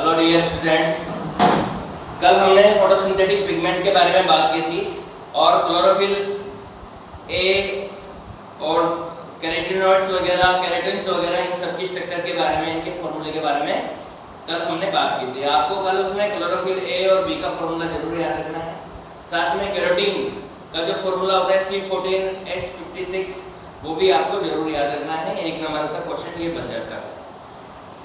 Hello dear students, कल हमने photosynthetic pigment के बारे में बात की थी और क्लोरोफिल ए और कैरोटीनॉइड्स वगैरह, केराटिन्स वगैरह, इन सब की स्ट्रक्चर के बारे में, इनके फॉर्मूले के बारे में कल हमने बात की थी। आपको कल उसमें क्लोरोफिल ए और बी का फॉर्मूला जरूर याद रखना है। साथ में कैरोटीन का जो फॉर्मूला होता है C14H56 वो भी आपको जरूर याद रखना है। एक नंबर का क्वेश्चन ये बन जाता है।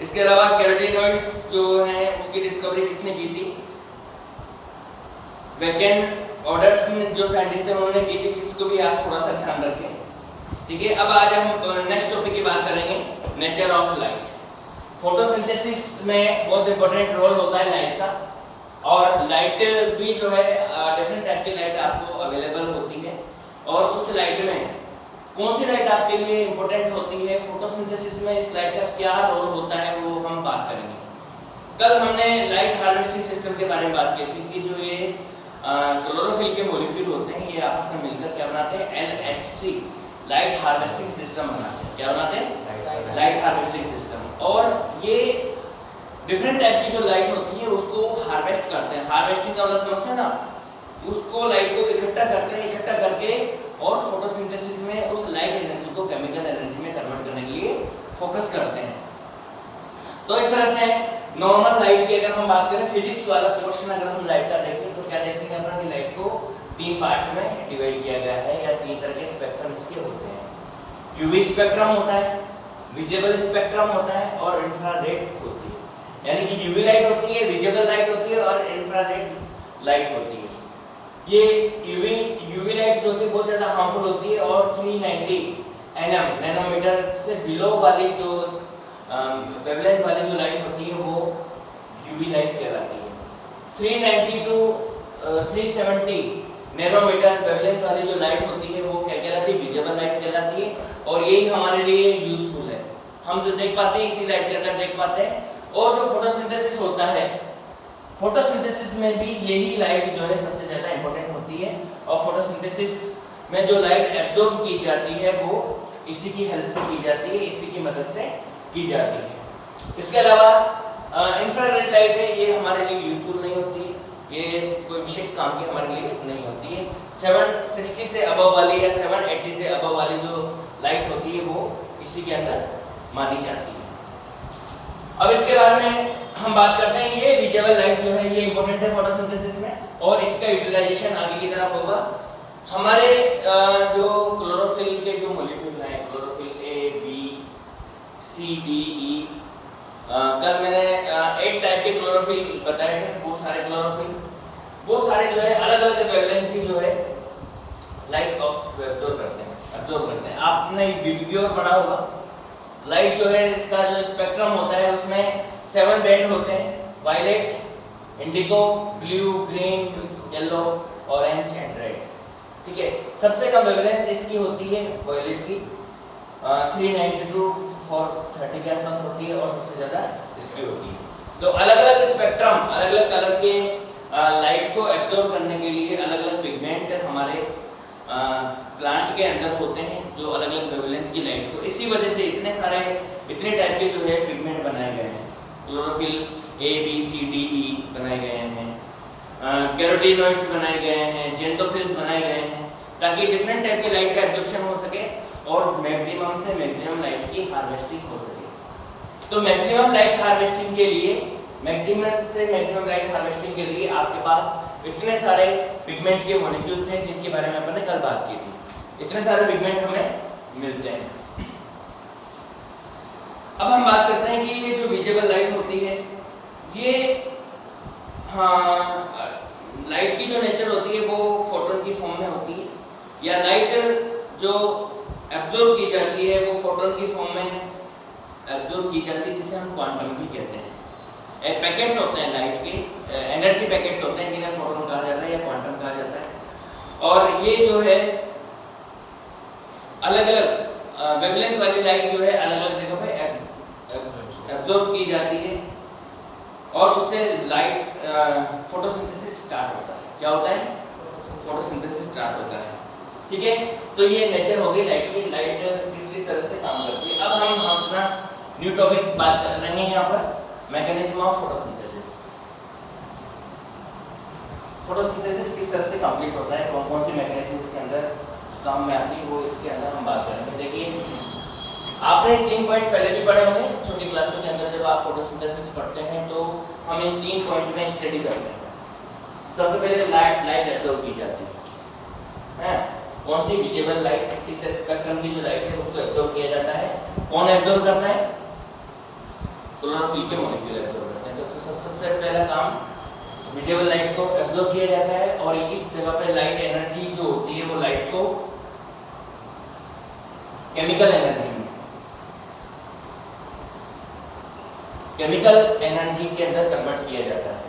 इसके अलावा कैरोटीनॉइड्स जो है उसकी डिस्कवरी किसने की थी? वैकेंट ऑर्डर्स में जो साइंटिस्ट थे उन्होंने की थी। इसको भी आप थोड़ा सा ध्यान रखें, ठीक है। अब आज हम नेक्स्ट टॉपिक की बात करेंगे, नेचर ऑफ लाइट। फोटोसिंथेसिस में बहुत इंपॉर्टेंट रोल होता है लाइट का, और लाइट भी जो है डिफरेंट टाइप की लाइट आपको अवेलेबल होती है। और उस लाइट में कौन सी लाइट आपके लिए इंपॉर्टेंट होती है, फोटोसिंथेसिस में इस लाइट का क्या रोल होता है, वो हम बात करेंगे। कल हमने लाइट हार्वेस्टिंग सिस्टम के बारे में बात की थी कि जो ये क्लोरोफिल के मॉलिक्यूल होते हैं ये आपस में मिलकर क्या बनाते हैं? LHC, लाइट हार्वेस्टिंग सिस्टम बनाते हैं। क्या बनाते हैं? Light harvesting system. और ये डिफरेंट टाइप की जो लाइट होती है उसको हार्वेस्ट करते हैं। हार्वेस्टिंग का मतलब समझते हैं ना, उसको लाइट को इकट्ठा करते हैं, इकट्ठा करके और फोटोसिंथेसिस में उस लाइट एनर्जी को केमिकल एनर्जी में कन्वर्ट करने के लिए फोकस करते हैं। तो इस तरह से नॉर्मल लाइट की अगर हम बात करें, फिजिक्स वाला क्वेश्चन अगर हम लाइट का देखें तो क्या देखेंगे अपन कि लाइट को तीन पार्ट में डिवाइड किया गया है, या तीन तरह के स्पेक्ट्रम इसके होते हैं। यूवी स्पेक्ट्रम होता है, विजिबल स्पेक्ट्रम होता है और इंफ्रारेड होती है। यानी कि यूवी लाइट होती है, विजिबल लाइट होती है और इंफ्रारेड लाइट होती है। ये यूवी लाइट जो होती है बहुत ज़्यादा हार्मफुल होती है और 390 nm नैनोमीटर से बिलो वाली जो वेवलेंथ वाली जो लाइट होती है वो यूवी लाइट कहलाती है। 390 टू 370 नैनोमीटर वेवलेंथ वाली जो लाइट होती है वो क्या कहलाती है? विजिबल लाइट कहलाती है। और यही हमारे लिए यूजफुल है, हम जो देख पाते हैं इसी लाइट के अंदर देख पाते हैं। और जो फोटोसिंथेसिस होता है, फोटोसिंथेसिस में भी यही लाइट जो है सबसे ज़्यादा इंपॉर्टेंट होती है। और फोटोसिंथेसिस में जो लाइट एब्जॉर्ब की जाती है वो इसी की हेल्प से की जाती है, इसी की मदद से की जाती है। इसके अलावा इंफ्रारेड लाइट है, ये हमारे लिए यूजफुल नहीं होती, ये कोई विशेष काम की हमारे लिए नहीं होती है। 760 से अबव वाली या 780 से अबव वाली जो लाइट होती है वो इसी के अंदर मानी जाती है। अब इसके बारे में हम बात करते हैं। ये विजिबल लाइट जो है ये इंपॉर्टेंट है फोटोसिंथेसिस में, और इसका यूटिलाइजेशन आगे की तरफ होगा। हमारे जो क्लोरोफिल के जो मॉलिक्यूल हैं, chlorophyll A, B, C, D, ई, कल मैंने 8 टाइप के क्लोरोफिल बताए थे। वो सारे क्लोरोफिल वो सारे जो है अलग अलग वेवलेंथ की जो है लाइट एब्जॉर्ब करते हैं। आपने वीडियो पढ़ा होगा, लाइट जो है इसका जो स्पेक्ट्रम होता है उसमें 7 बैंड होते हैं, violet, indigo, blue, green, yellow, orange and red, ठीक है। सबसे कम वेवलेंथ इसकी होती है वायलेट की, 390 टू 430 के आसपास होती है, और सबसे ज़्यादा इसकी होती है। तो अलग अलग स्पेक्ट्रम, अलग अलग कलर के लाइट को एब्जॉर्ब करने के लिए अलग अलग पिगमेंट हमारे प्लांट के अंदर होते हैं जो अलग अलग वेवलेंथ की लाइट को, इसी वजह से इतने टाइप के जो है पिगमेंट बनाए गए हैं। Chlorophyll A, B, C, D, ई बनाए गए हैं, कैरोटीनॉइड्स बनाए गए हैं, जेंटोफिल्स बनाए गए हैं, ताकि डिफरेंट टाइप की लाइट का एब्जॉर्प्शन हो सके और मैक्सिमम से मैक्सिमम लाइट की हार्वेस्टिंग हो सके। तो मैक्सिमम लाइट हार्वेस्टिंग के लिए, मैक्सिमम से मैक्सिमम लाइट हार्वेस्टिंग के लिए आपके पास इतने सारे पिगमेंट के मॉलिक्यूल्स हैं जिनके बारे में अपन ने कल बात की थी। इतने सारे पिगमेंट हमें मिलते हैं। अब हम बात करते हैं कि ये जो विजिबल लाइट होती है, ये लाइट की जो नेचर होती है वो फोटोन की फॉर्म में होती है, या लाइट जो एब्जॉर्ब की जाती है वो फोटोन की फॉर्म में एब्जॉर्ब की जाती है, जिसे हम क्वांटम भी कहते हैं। पैकेट्स होते हैं लाइट के, एनर्जी पैकेट्स होते हैं जिन्हें फोटोन कहा जाता है या क्वांटम कहा जाता है। और ये जो है अलग अलग वेवलेंथ वाली लाइट जो है अलग अलग जगह पे एब्जॉर्ब की जाती है, और उससे लाइट फोटोसिंथेसिस स्टार्ट होता है। क्या होता है? फोटोसिंथेसिस स्टार्ट होता है, ठीक है। तो ये नेचर हो गई लाइट की, लाइट किस तरह से काम करती है। अब हम अपना न्यू टॉपिक बात कर रहे हैं यहाँ पर, मैकेनिज्म ऑफ फोटोसिंथेसिस। फोटोसिंथेसिस किस तरह से कंप्लीट होता है, कौन कौन सी मैकेनिज्म इसके अंदर काम में आती है, वो इसके अंदर हम बात करेंगे। देखिए आपने 3 पॉइंट पहले भी पढ़े होंगे छोटी क्लासों के अंदर, जब आप फोटोसिंथेसिस पढ़ते हैं तो हम इन 3 पॉइंट में स्टडी करते हैं। सबसे पहले लाइट एब्जॉर्ब की जाती है, कौन सी विजिबल लाइट, इस स्पेक्ट्रम की जो लाइट है उसको एब्जॉर्ब किया जाता है। कौन एब्जॉर्ब करता है? क्लोरोफिल के मॉलिक्यूल एब्जॉर्ब करते हैं। तो सबसे पहला काम विजिबल लाइट को एब्जॉर्ब किया जाता है, और इस जगह पे लाइट एनर्जी जो होती है वो लाइट को केमिकल एनर्जी के अंदर कन्वर्ट किया जाता है।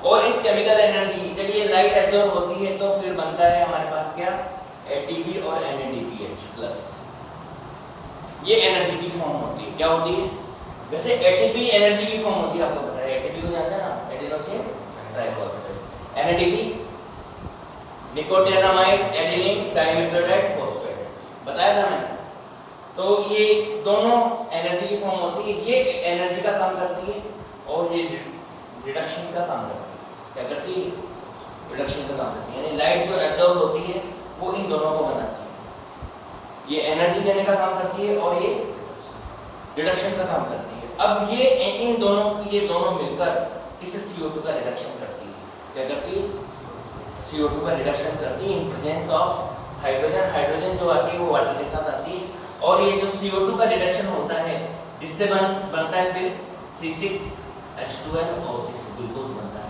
और इस केमिकल एनर्जी जब ये लाइट एब्जॉर्ब होती है तो फिर बनता है हमारे पास क्या, एटीपी और NADPH+। ये एनर्जी की फॉर्म होती है। क्या होती है? वैसे एटीपी एनर्जी की फॉर्म होती है, आपको पता है। एटीपी को जानते हैं ना, adenosine triphosphate. NADP nicotinamide adenine dinucleotide phosphate, बताया था मैंने। तो ये दोनों एनर्जी की फॉर्म होती है। ये एनर्जी का काम करती है और ये रिडक्शन का काम करती है। क्या करती है? रिडक्शन का काम करती है। यानी लाइट जो एब्जॉर्ब होती है वो इन दोनों को बनाती है। ये एनर्जी देने का काम करती है और ये रिडक्शन का काम करती है। अब ये दोनों मिलकर इस CO2 का रिडक्शन करती है। क्या करती है? CO2 का रिडक्शन करती है in presence of hydrogen. Hydrogen जो आती है वो वाटर के साथ आती है, और ये जो CO2 का रिडक्शन होता है जिससे बनता है फिर C6H12O6 ग्लूकोज बनता है।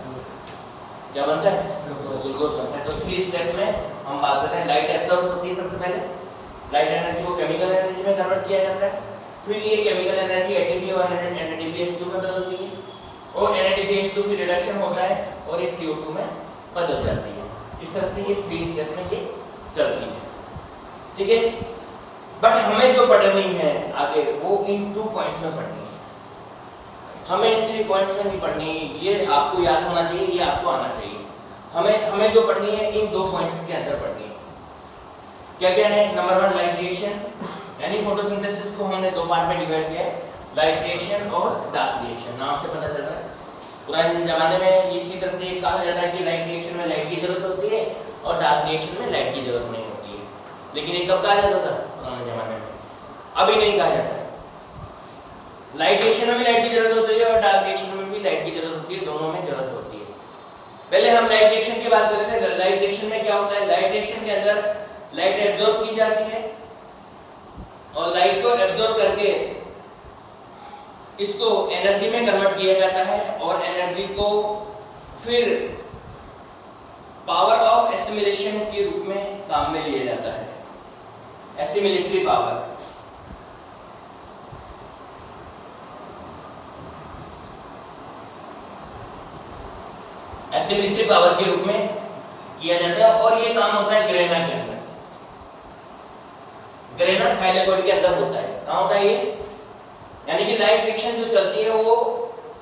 क्या बनता है? ग्लूकोज बनता है। तो 3 स्टेप में हम बात करते हैं। लाइट एब्जॉर्ब होती है, सबसे पहले लाइट एनर्जी को केमिकल एनर्जी में कन्वर्ट किया जाता है। फिर ये केमिकल एनर्जी ATP और NADPH2 में बदलती है, और NADPH2 फिर रिडक्शन होता है और ये CO2 में बदल जाती है। इस तरह से ये 3 स्टेप में ये चलती है, ठीक है। बट हमें जो पढ़नी है आगे वो इन 2 पॉइंट्स में पढ़नी है। हमें इन 3 पॉइंट्स में नहीं पढ़नी, ये आपको याद होना चाहिए, ये आपको आना चाहिए। हमें जो पढ़नी है इन 2 पॉइंट्स के अंदर पढ़नी है। क्या क्या है? नंबर 1 लाइट रिएक्शन, यानी फोटोसिंथेसिस को हमने 2 पार्ट में डिवाइड किया है, लाइट रिएक्शन और डार्क रिएक्शन। नाम से पता चल रहा है पुराने जमाने में इसी तरह से कहा जाता है कि लाइट रिएक्शन में लाइट की जरूरत होती है और डार्क रिएक्शन में लाइट की जरूरत नहीं होती है। लेकिन ये कब कहा जाता था? पुराने जमाने में। अभी नहीं कहा जाता है। लाइट रिएक्शन में भी लाइट की जरूरत होती है और डार्क रिएक्शन में भी लाइट की जरूरत होती है, दोनों में जरूरत होती है। पहले हम लाइट रिएक्शन की बात कर रहे थे। लाइट रिएक्शन में क्या होता है? लाइट रिएक्शन के अंदर लाइट एब्जॉर्ब की जाती है और लाइट को एब्जॉर्ब करके इसको एनर्जी में कन्वर्ट किया जाता है, और एनर्जी को फिर पावर ऑफ एसिमिलेशन के रूप में काम में लिया जाता है। एसिमिलेटरी पावर, एसिमिलेटरी पावर के रूप में किया जाता है, और ये काम होता है ग्रेना के अंदर। ग्रेना थाइलेकोइड के अंदर होता है। कहाँ होता है ये? यानी कि लाइट रिएक्शन जो चलती है वो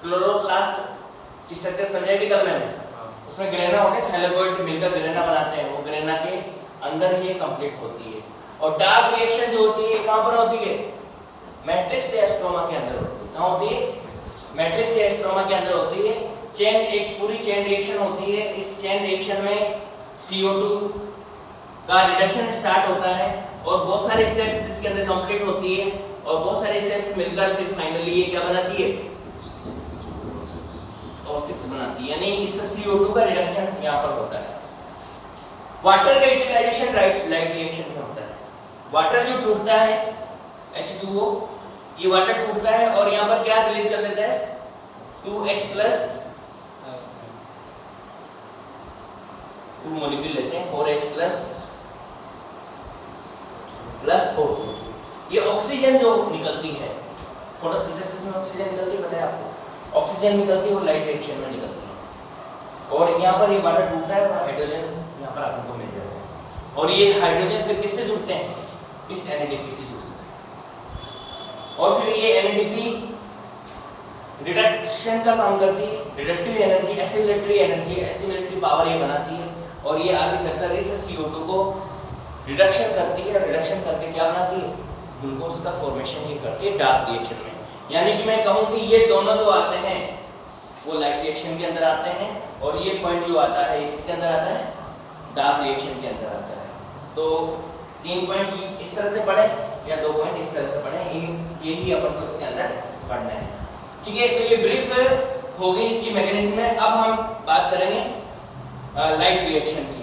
क्लोरोप्लास्ट की स्ट्रक्चर समझाएगी कल मैंने, उसमें ग्रेना होते हैं, थाइलेकोइड मिलकर ग्रेना बनाते हैं, वो ग्रेना के अंदर ये कंप्लीट होती है। और डार्क रिएक्शन जो होती है कहाँ पर होती है? मैट्रिक्स या स्ट्रोमा के अंदर होती है। कहाँ होती है? मैट्रिक्स या स्ट्रोमा के अंदर होती है। एक पूरी चेन रिएक्शन होती है। इस चेन रिएक्शन में CO2 का रिडक्शन स्टार्ट होता है और बहुत सारे स्टेप्स इसके अंदर कंप्लीट होती है, और बहुत सारे स्टेप्स मिलकर फिर फाइनली ये क्या बनाती है? O6 बनाती है। यानी इस CO2 का रिडक्शन यहाँ पर होता है। वाटर का यूटिलाइजेशन लाइट रिएक्शन में होता है। वाटर जो टूटता है H2O, ये वाटर टूटता है और यहाँ पर क्या रिलीज कर देता है? 2H+ 2 मॉलिक्यूल लेते हैं, 4H+ O2। ये ऑक्सीजन जो निकलती है फोटोसिंथेसिस में, ऑक्सीजन निकलती है, बताया आपको। ऑक्सीजन निकलती है और लाइट रिएक्शन में निकलती है, और यहाँ पर ये वाटर टूटता है और हाइड्रोजन यहाँ पर आपको मिल जाता है। और ये हाइड्रोजन फिर किससे जुड़ते हैं? इस NADP से जुड़ते हैं, और फिर ये NADP रिडक्शन का काम करती है। रिडक्टिव एनर्जी, एसिमिलेटरी पावर ये बनाती है, और ये आगे चलकर इस CO2 को रिडक्शन करती है। रिडक्शन करके क्या बनाती है? ग्लूकोज का फॉर्मेशन ये करती है डार्क रिएक्शन में। यानी कि मैं कहूँ कि ये दोनों जो आते हैं वो लाइट रिएक्शन के अंदर आते हैं, और ये पॉइंट जो आता है ये किसके अंदर आता है, डार्क रिएक्शन के अंदर आता है। तो 3 पॉइंट इस तरह से पढ़े या 2 पॉइंट इस तरह से पढ़े, यही अपन को इसके अंदर पढ़ना है। ठीक है, तो ये ब्रीफ हो गई इसकी मैकेनिज्म में। अब हम बात करेंगे लाइट रिएक्शन की।